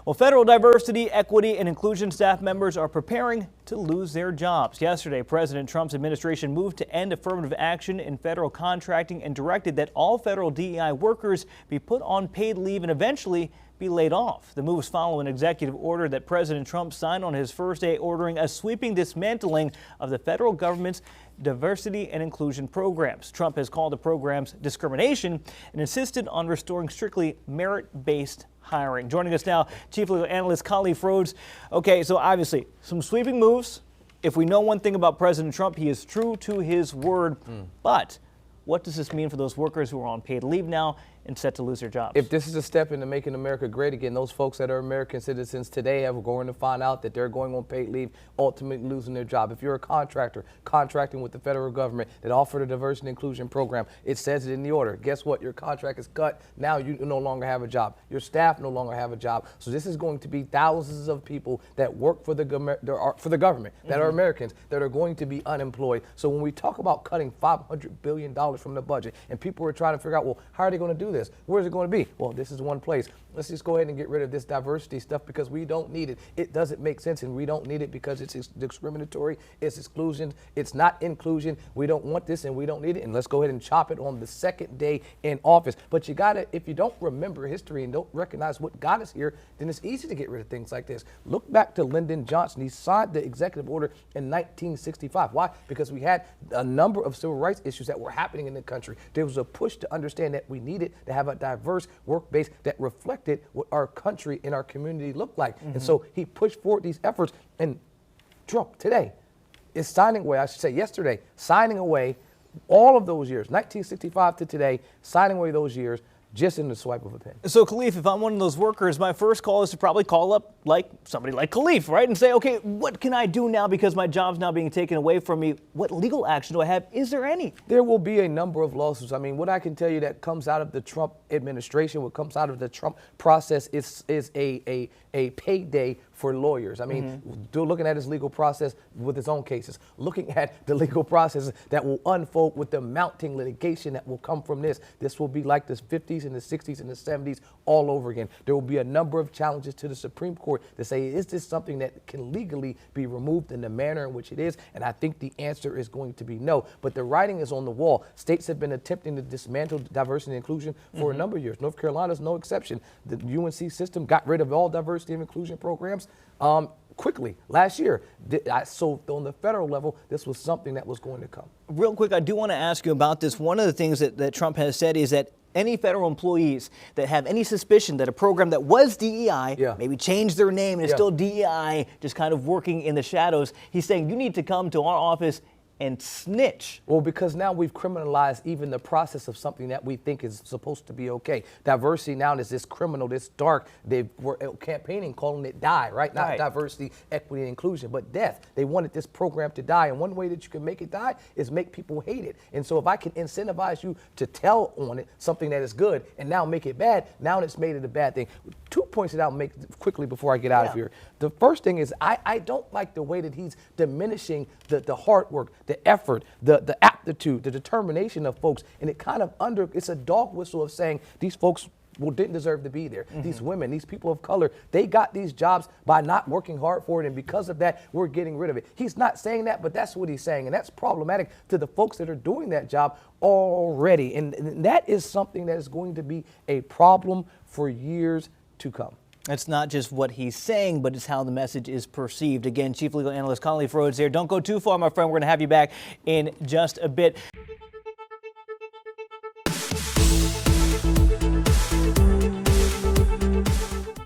Well, federal diversity, equity, and inclusion staff members are preparing to lose their jobs. Yesterday, President Trump's administration moved to end affirmative action in federal contracting and directed that all federal DEI workers be put on paid leave and eventually be laid off. The moves follow an executive order that President Trump signed on his first day, ordering a sweeping dismantling of the federal government's diversity and inclusion programs. Trump has called the programs discrimination and insisted on restoring strictly merit-based hiring. Joining us now, Chief Legal Analyst Khalif Rhodes. Okay, so obviously some sweeping moves. If we know one thing about President Trump, he is true to his word. But what does this mean for those workers who are on paid leave now and set to lose their jobs? If this is a step into making America great again, those folks that are American citizens today are going to find out that they're going on paid leave, ultimately losing their job. If you're a contractor contracting with the federal government that offered a diversity and inclusion program, it says it in the order. Guess what? Your contract is cut. Now you no longer have a job. Your staff no longer have a job. So this is going to be thousands of people that work for the government, that are Americans, that are going to be unemployed. So when we talk about cutting $500 billion from the budget, and people are trying to figure out, well, how are they going to do this? Where's it going to be? Well, this is one place. Let's just go ahead and get rid of this diversity stuff because we don't need it. It doesn't make sense, and we don't need it because it's discriminatory, it's exclusion, it's not inclusion. We don't want this and we don't need it, and let's go ahead and chop it on the second day in office. But you gotta, if you don't remember history and don't recognize what got us here, then it's easy to get rid of things like this. Look back to Lyndon Johnson. He signed the executive order in 1965. Why? Because we had a number of civil rights issues that were happening in the country. There was a push to understand that we needed to have a diverse work base that reflected what our country and our community looked like. And so he pushed forward these efforts, and Trump today is signing away, I should say yesterday, signing away all of those years, 1965 to today, signing away those years just in the swipe of a pen. So Khalif, if I'm one of those workers, my first call is to probably call up like somebody like Khalif, right? And say, okay, what can I do now because my job's now being taken away from me? What legal action do I have? Is there any? There will be a number of lawsuits. I mean, what I can tell you that comes out of the Trump administration, what comes out of the Trump process is a payday for lawyers. I mean, looking at his legal process with his own cases, looking at the legal process that will unfold with the mounting litigation that will come from this. This will be like the 50s and the 60s and the 70s all over again. There will be a number of challenges to the Supreme Court to say, is this something that can legally be removed in the manner in which it is? And I think the answer is going to be no. But the writing is on the wall. States have been attempting to dismantle diversity and inclusion for a number of years. North Carolina is no exception. The UNC system got rid of all diversity and inclusion programs quickly last year. So on the federal level, this was something that was going to come. Real quick, I do want to ask you about this. One of the things that Trump has said is that any federal employees that have any suspicion that a program that was DEI maybe changed their name and is still DEI, just kind of working in the shadows, he's saying you need to come to our office and snitch. Well, because now we've criminalized even the process of something that we think is supposed to be okay. Diversity now is this criminal, this dark. They were campaigning, calling it DIE, right? Not diversity, equity, and inclusion, but death. They wanted this program to die, and one way that you can make it die is make people hate it. And so if I can incentivize you to tell on it something that is good and now make it bad, now it's made it a bad thing. 2 points that I'll make quickly before I get out of here. The first thing is I don't like the way that he's diminishing the hard work, the effort, the aptitude, the determination of folks, and it kind of it's a dog whistle of saying these folks didn't deserve to be there. These women, these people of color, they got these jobs by not working hard for it, and because of that, we're getting rid of it. He's not saying that, but that's what he's saying, and that's problematic to the folks that are doing that job already, and that is something that is going to be a problem for years to come. It's not just what he's saying, but it's how the message is perceived. Again, Chief Legal Analyst Khalif Rhodes there. Don't go too far, my friend. We're going to have you back in just a bit.